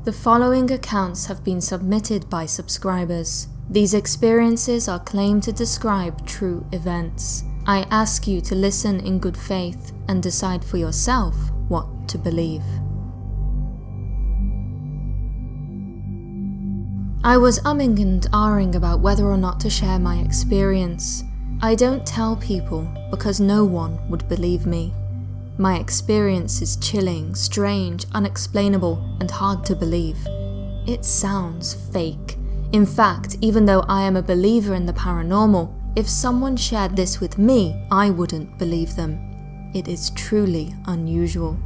The following accounts have been submitted by subscribers. These experiences are claimed to describe true events. I ask you to listen in good faith and decide for yourself what to believe. I was umming and ahhing about whether or not to share my experience. I don't tell people because no one would believe me. My experience is chilling, strange, unexplainable, and hard to believe. It sounds fake. In fact, even though I am a believer in the paranormal, if someone shared this with me, I wouldn't believe them. It is truly unusual.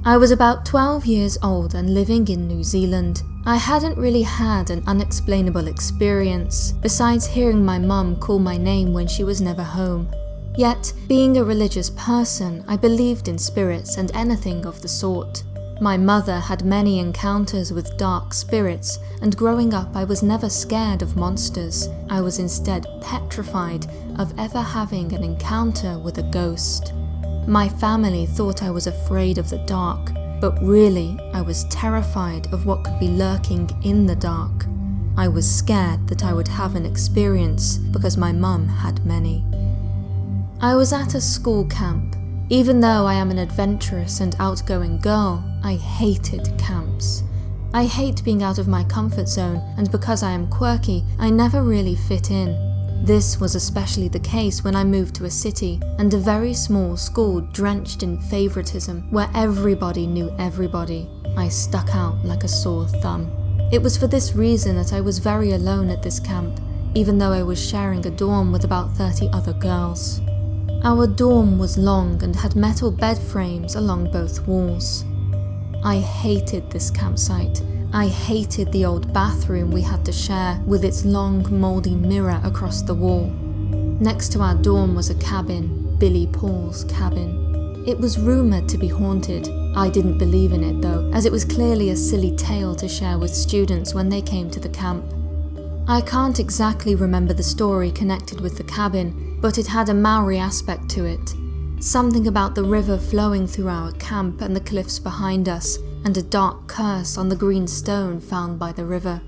I was about 12 years old and living in New Zealand. I hadn't really had an unexplainable experience, besides hearing my mum call my name when she was never home. Yet, being a religious person, I believed in spirits and anything of the sort. My mother had many encounters with dark spirits, and growing up I was never scared of monsters. I was instead petrified of ever having an encounter with a ghost. My family thought I was afraid of the dark, but really I was terrified of what could be lurking in the dark. I was scared that I would have an experience because my mum had many. I was at a school camp. Even though I am an adventurous and outgoing girl, I hated camps. I hate being out of my comfort zone, and because I am quirky, I never really fit in. This was especially the case when I moved to a city and a very small school drenched in favoritism where everybody knew everybody. I stuck out like a sore thumb. It was for this reason that I was very alone at this camp, even though I was sharing a dorm with about 30 other girls. Our dorm was long and had metal bed frames along both walls. I hated this campsite. I hated the old bathroom we had to share with its long, mouldy mirror across the wall. Next to our dorm was a cabin, Billy Paul's cabin. It was rumoured to be haunted. I didn't believe in it though, as it was clearly a silly tale to share with students when they came to the camp. I can't exactly remember the story connected with the cabin, but it had a Maori aspect to it. Something about the river flowing through our camp and the cliffs behind us, and a dark curse on the green stone found by the river.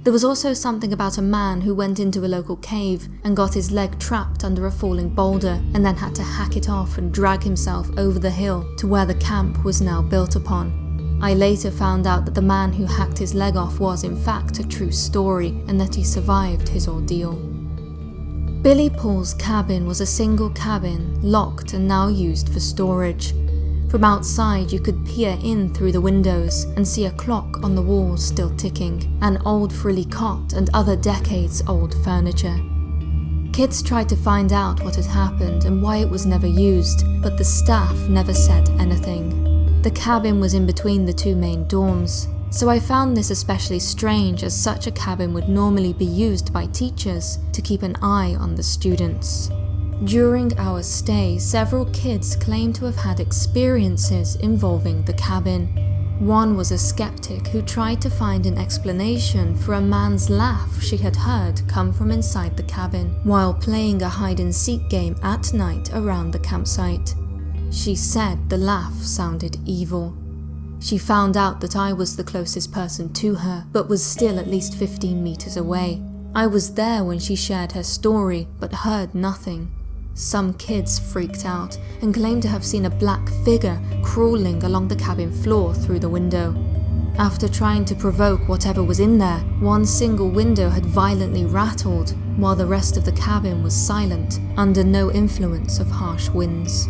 There was also something about a man who went into a local cave and got his leg trapped under a falling boulder and then had to hack it off and drag himself over the hill to where the camp was now built upon. I later found out that the man who hacked his leg off was in fact a true story and that he survived his ordeal. Billy Paul's cabin was a single cabin, locked and now used for storage. From outside you could peer in through the windows and see a clock on the wall still ticking, an old frilly cot and other decades-old furniture. Kids tried to find out what had happened and why it was never used, but the staff never said anything. The cabin was in between the two main dorms, so I found this especially strange as such a cabin would normally be used by teachers to keep an eye on the students. During our stay, several kids claimed to have had experiences involving the cabin. One was a skeptic who tried to find an explanation for a man's laugh she had heard come from inside the cabin while playing a hide-and-seek game at night around the campsite. She said the laugh sounded evil. She found out that I was the closest person to her, but was still at least 15 meters away. I was there when she shared her story, but heard nothing. Some kids freaked out and claimed to have seen a black figure crawling along the cabin floor through the window. After trying to provoke whatever was in there, one single window had violently rattled, while the rest of the cabin was silent, under no influence of harsh winds.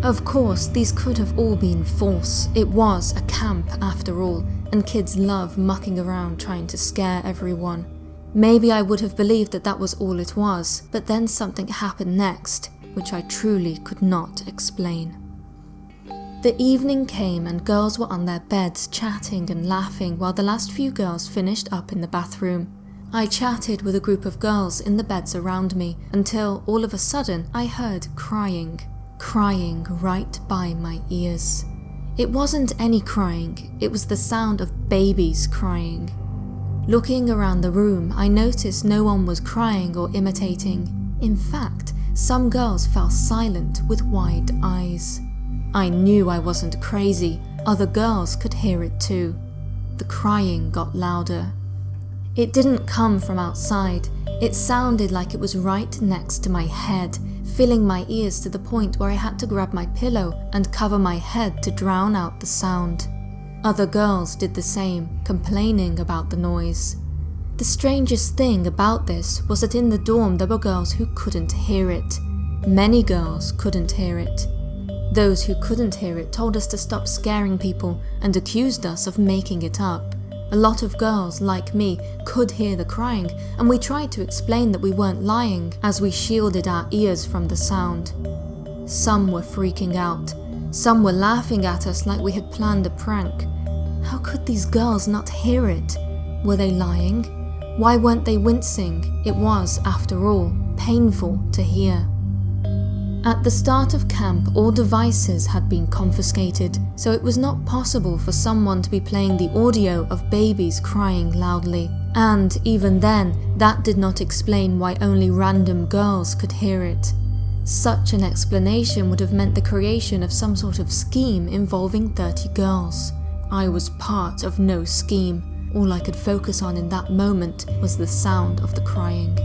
Of course, these could have all been false. It was a camp after all, and kids love mucking around trying to scare everyone. Maybe I would have believed that that was all it was, but then something happened next, which I truly could not explain. The evening came and girls were on their beds chatting and laughing while the last few girls finished up in the bathroom. I chatted with a group of girls in the beds around me until all of a sudden I heard crying right by my ears. It wasn't any crying, it was the sound of babies crying. Looking around the room, I noticed no one was crying or imitating. In fact, some girls fell silent with wide eyes. I knew I wasn't crazy, other girls could hear it too. the crying got louder. It didn't come from outside. It sounded like it was right next to my head, filling my ears to the point where I had to grab my pillow and cover my head to drown out the sound. Other girls did the same, complaining about the noise. The strangest thing about this was that in the dorm there were girls who couldn't hear it. Many girls couldn't hear it. Those who couldn't hear it told us to stop scaring people and accused us of making it up. A lot of girls, like me, could hear the crying, and we tried to explain that we weren't lying as we shielded our ears from the sound. Some were freaking out. Some were laughing at us like we had planned a prank. How could these girls not hear it? Were they lying? Why weren't they wincing? It was, after all, painful to hear. At the start of camp, all devices had been confiscated, so it was not possible for someone to be playing the audio of babies crying loudly. And even then, that did not explain why only random girls could hear it. Such an explanation would have meant the creation of some sort of scheme involving 30 girls. I was part of no scheme. All I could focus on in that moment was the sound of the crying.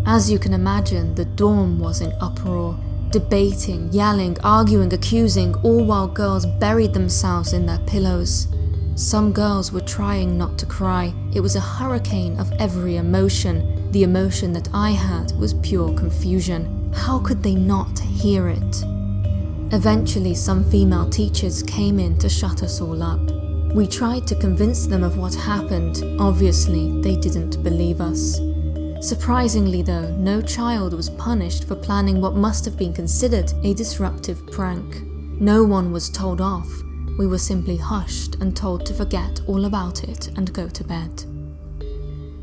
As you can imagine, the dorm was in uproar. Debating, yelling, arguing, accusing, all while girls buried themselves in their pillows. Some girls were trying not to cry. It was a hurricane of every emotion. The emotion that I had was pure confusion. How could they not hear it? Eventually, some female teachers came in to shut us all up. We tried to convince them of what happened. Obviously, they didn't believe us. Surprisingly though, no child was punished for planning what must have been considered a disruptive prank. No one was told off. We were simply hushed and told to forget all about it and go to bed.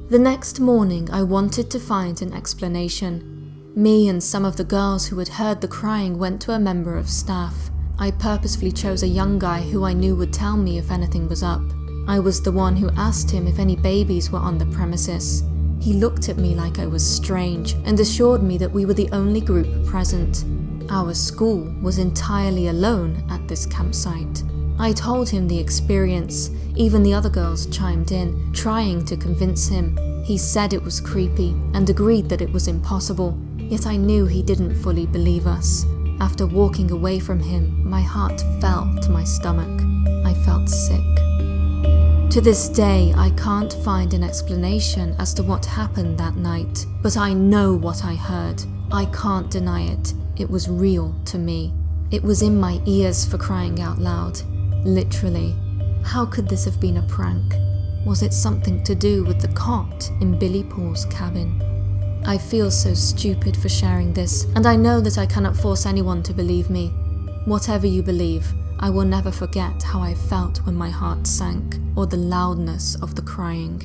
The next morning, I wanted to find an explanation. Me and some of the girls who had heard the crying went to a member of staff. I purposefully chose a young guy who I knew would tell me if anything was up. I was the one who asked him if any babies were on the premises. He looked at me like I was strange and assured me that we were the only group present. Our school was entirely alone at this campsite. I told him the experience. Even the other girls chimed in, trying to convince him. He said it was creepy and agreed that it was impossible, yet I knew he didn't fully believe us. After walking away from him, my heart fell to my stomach. I felt sick. To this day, I can't find an explanation as to what happened that night, but I know what I heard. I can't deny it. It was real to me. It was in my ears, for crying out loud. Literally. How could this have been a prank? Was it something to do with the cot in Billy Paul's cabin? I feel so stupid for sharing this, and I know that I cannot force anyone to believe me. Whatever you believe, I will never forget how I felt when my heart sank, or the loudness of the crying.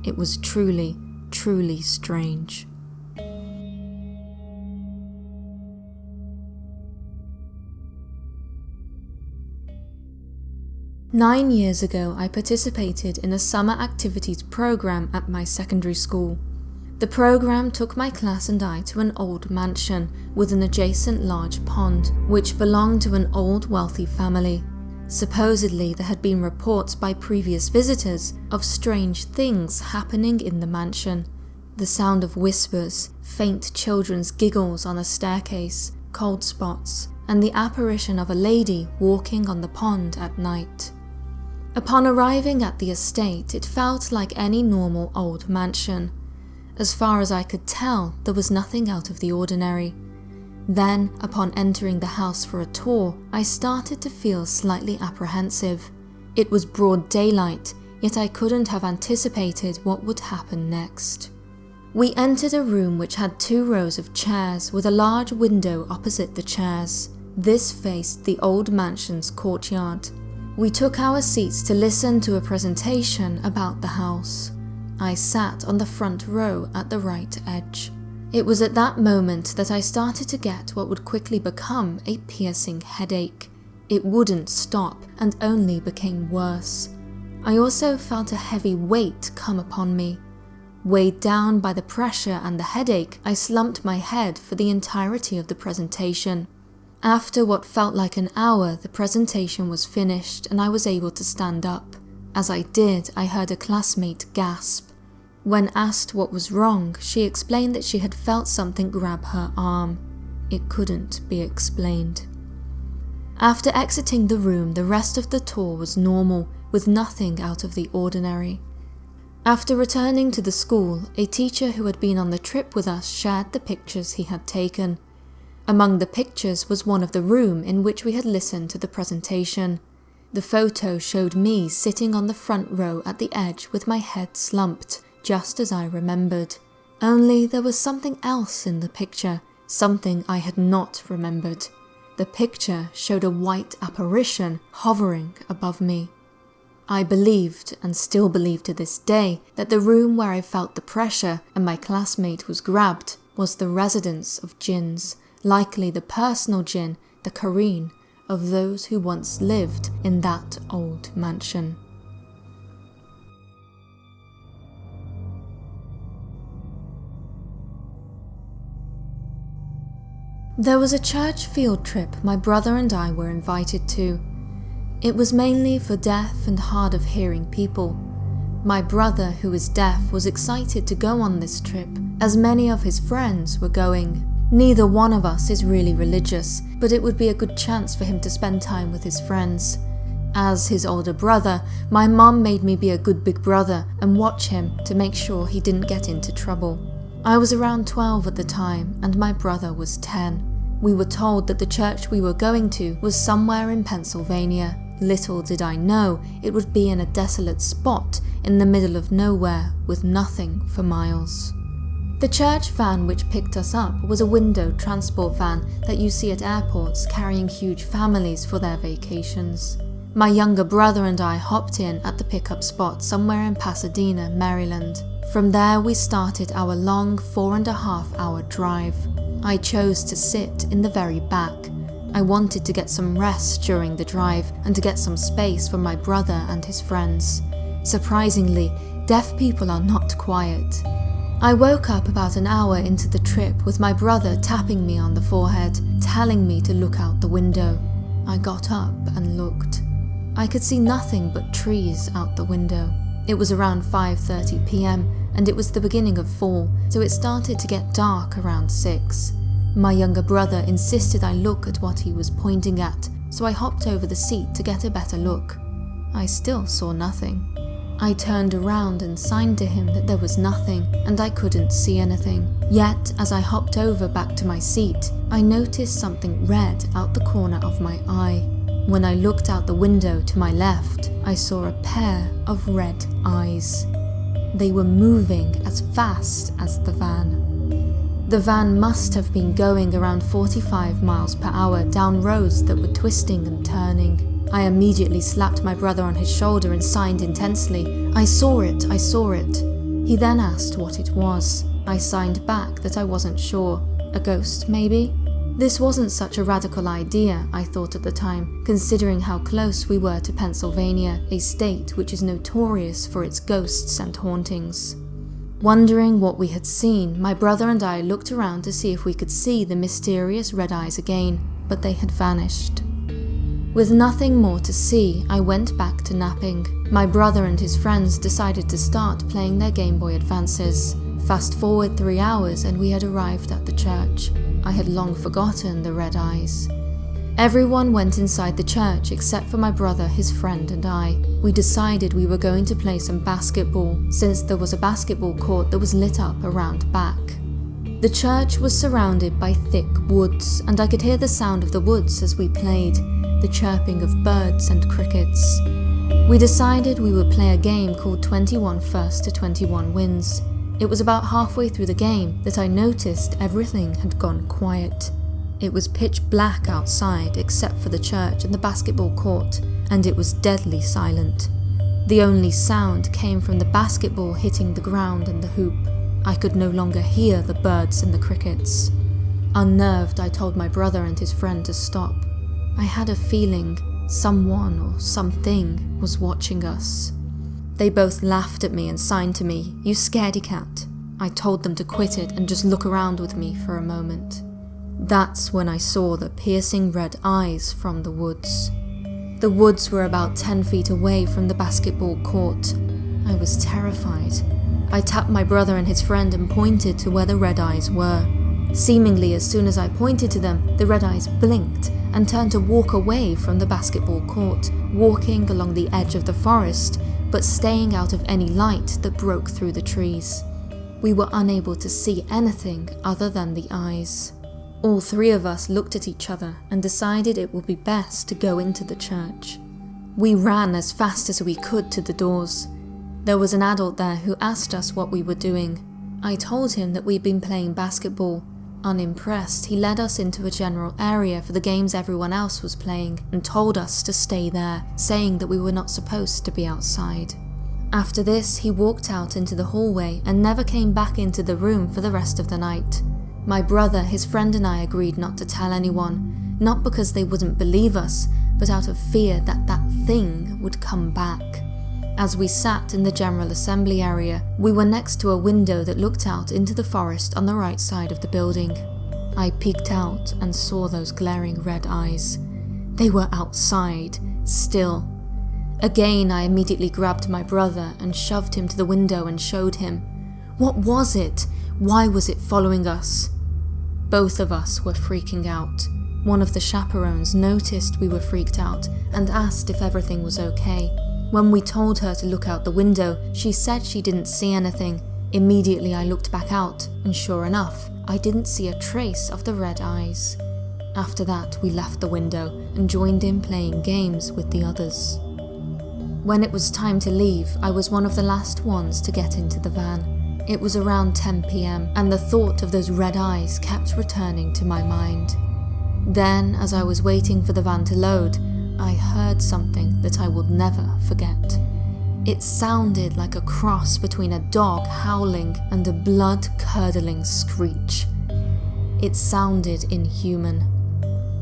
It was truly, truly strange. Nine years ago, I participated in a summer activities program at my secondary school. The program took my class and I to an old mansion with an adjacent large pond, which belonged to an old wealthy family. Supposedly, there had been reports by previous visitors of strange things happening in the mansion. The sound of whispers, faint children's giggles on a staircase, cold spots, and the apparition of a lady walking on the pond at night. Upon arriving at the estate, it felt like any normal old mansion. As far as I could tell, there was nothing out of the ordinary. Then, upon entering the house for a tour, I started to feel slightly apprehensive. It was broad daylight, yet I couldn't have anticipated what would happen next. We entered a room which had 2 rows of chairs with a large window opposite the chairs. This faced the old mansion's courtyard. We took our seats to listen to a presentation about the house. I sat on the front row at the right edge. It was at that moment that I started to get what would quickly become a piercing headache. It wouldn't stop and only became worse. I also felt a heavy weight come upon me. Weighed down by the pressure and the headache, I slumped my head for the entirety of the presentation. After what felt like an hour, the presentation was finished and I was able to stand up. As I did, I heard a classmate gasp. When asked what was wrong, she explained that she had felt something grab her arm. It couldn't be explained. After exiting the room, the rest of the tour was normal, with nothing out of the ordinary. After returning to the school, a teacher who had been on the trip with us shared the pictures he had taken. Among the pictures was one of the room in which we had listened to the presentation. The photo showed me sitting on the front row at the edge with my head slumped, just as I remembered. Only there was something else in the picture, something I had not remembered. The picture showed a white apparition hovering above me. I believed, and still believe to this day, that the room where I felt the pressure and my classmate was grabbed was the residence of jinns, likely the personal jinn, the Kareen, of those who once lived in that old mansion. There was a church field trip my brother and I were invited to. It was mainly for deaf and hard of hearing people. My brother, who is deaf, was excited to go on this trip, as many of his friends were going. Neither one of us is really religious, but it would be a good chance for him to spend time with his friends. As his older brother, my mum made me be a good big brother and watch him to make sure he didn't get into trouble. I was around 12 at the time, and my brother was 10. We were told that the church we were going to was somewhere in Pennsylvania. Little did I know it would be in a desolate spot in the middle of nowhere with nothing for miles. The church van which picked us up was a window transport van that you see at airports carrying huge families for their vacations. My younger brother and I hopped in at the pickup spot somewhere in Pasadena, Maryland. From there we started our long 4.5-hour drive. I chose to sit in the very back. I wanted to get some rest during the drive and to get some space for my brother and his friends. Surprisingly, deaf people are not quiet. I woke up about an hour into the trip with my brother tapping me on the forehead, telling me to look out the window. I got up and looked. I could see nothing but trees out the window. It was around 5:30 p.m. and it was the beginning of fall, so it started to get dark around 6. My younger brother insisted I look at what he was pointing at, so I hopped over the seat to get a better look. I still saw nothing. I turned around and signed to him that there was nothing, and I couldn't see anything. Yet, as I hopped over back to my seat, I noticed something red out the corner of my eye. When I looked out the window to my left, I saw a pair of red eyes. They were moving as fast as the van. The van must have been going around 45 miles per hour down roads that were twisting and turning. I immediately slapped my brother on his shoulder and signed intensely, "I saw it, I saw it." He then asked what it was. I signed back that I wasn't sure. A ghost, maybe? This wasn't such a radical idea, I thought at the time, considering how close we were to Pennsylvania, a state which is notorious for its ghosts and hauntings. Wondering what we had seen, my brother and I looked around to see if we could see the mysterious red eyes again, but they had vanished. With nothing more to see, I went back to napping. My brother and his friends decided to start playing their Game Boy Advances. Fast forward 3 hours and we had arrived at the church. I had long forgotten the red eyes. Everyone went inside the church except for my brother, his friend, and I. We decided we were going to play some basketball, since there was a basketball court that was lit up around back. The church was surrounded by thick woods, and I could hear the sound of the woods as we played, the chirping of birds and crickets. We decided we would play a game called 21 First to 21 Wins. It was about halfway through the game that I noticed everything had gone quiet. It was pitch black outside except for the church and the basketball court, and it was deadly silent. The only sound came from the basketball hitting the ground and the hoop. I could no longer hear the birds and the crickets. Unnerved, I told my brother and his friend to stop. I had a feeling someone or something was watching us. They both laughed at me and signed to me, "You scaredy cat." I told them to quit it and just look around with me for a moment. That's when I saw the piercing red eyes from the woods. The woods were about 10 feet away from the basketball court. I was terrified. I tapped my brother and his friend and pointed to where the red eyes were. Seemingly as soon as I pointed to them, the red eyes blinked and turned to walk away from the basketball court, walking along the edge of the forest, but staying out of any light that broke through the trees. We were unable to see anything other than the eyes. All three of us looked at each other and decided it would be best to go into the church. We ran as fast as we could to the doors. There was an adult there who asked us what we were doing. I told him that we'd been playing basketball. Unimpressed, he led us into a general area for the games everyone else was playing and told us to stay there, saying that we were not supposed to be outside. After this, he walked out into the hallway and never came back into the room for the rest of the night. My brother, his friend and I agreed not to tell anyone, not because they wouldn't believe us, but out of fear that that thing would come back. As we sat in the General Assembly area, we were next to a window that looked out into the forest on the right side of the building. I peeked out and saw those glaring red eyes. They were outside, still. Again, I immediately grabbed my brother and shoved him to the window and showed him. What was it? Why was it following us? Both of us were freaking out. One of the chaperones noticed we were freaked out and asked if everything was okay. When we told her to look out the window, she said she didn't see anything. Immediately I looked back out, and sure enough, I didn't see a trace of the red eyes. After that, we left the window and joined in playing games with the others. When it was time to leave, I was one of the last ones to get into the van. It was around 10 p.m, and the thought of those red eyes kept returning to my mind. Then, as I was waiting for the van to load, I heard something that I would never forget. It sounded like a cross between a dog howling and a blood-curdling screech. It sounded inhuman.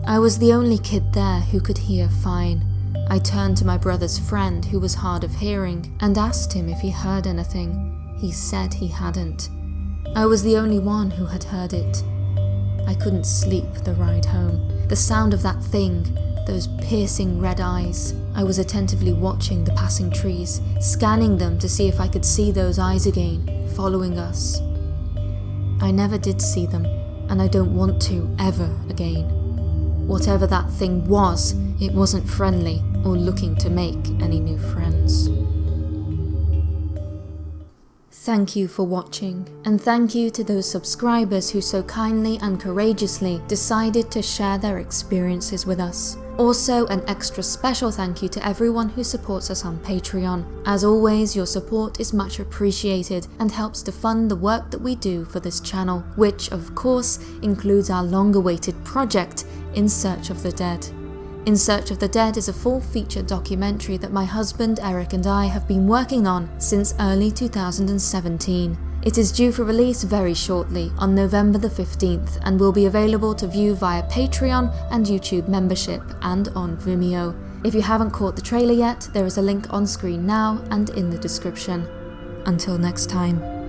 I was the only kid there who could hear fine. I turned to my brother's friend, who was hard of hearing, and asked him if he heard anything. He said he hadn't. I was the only one who had heard it. I couldn't sleep the ride home. The sound of that thing, those piercing red eyes. I was attentively watching the passing trees, scanning them to see if I could see those eyes again, following us. I never did see them, and I don't want to ever again. Whatever that thing was, it wasn't friendly or looking to make any new friends. Thank you for watching, and thank you to those subscribers who so kindly and courageously decided to share their experiences with us. Also, an extra special thank you to everyone who supports us on Patreon. As always, your support is much appreciated and helps to fund the work that we do for this channel, which of course includes our long-awaited project, In Search of the Dead. In Search of the Dead is a full-feature documentary that my husband Eric and I have been working on since early 2017. It is due for release very shortly, on November the 15th, and will be available to view via Patreon and YouTube membership and on Vimeo. If you haven't caught the trailer yet, there is a link on screen now and in the description. Until next time.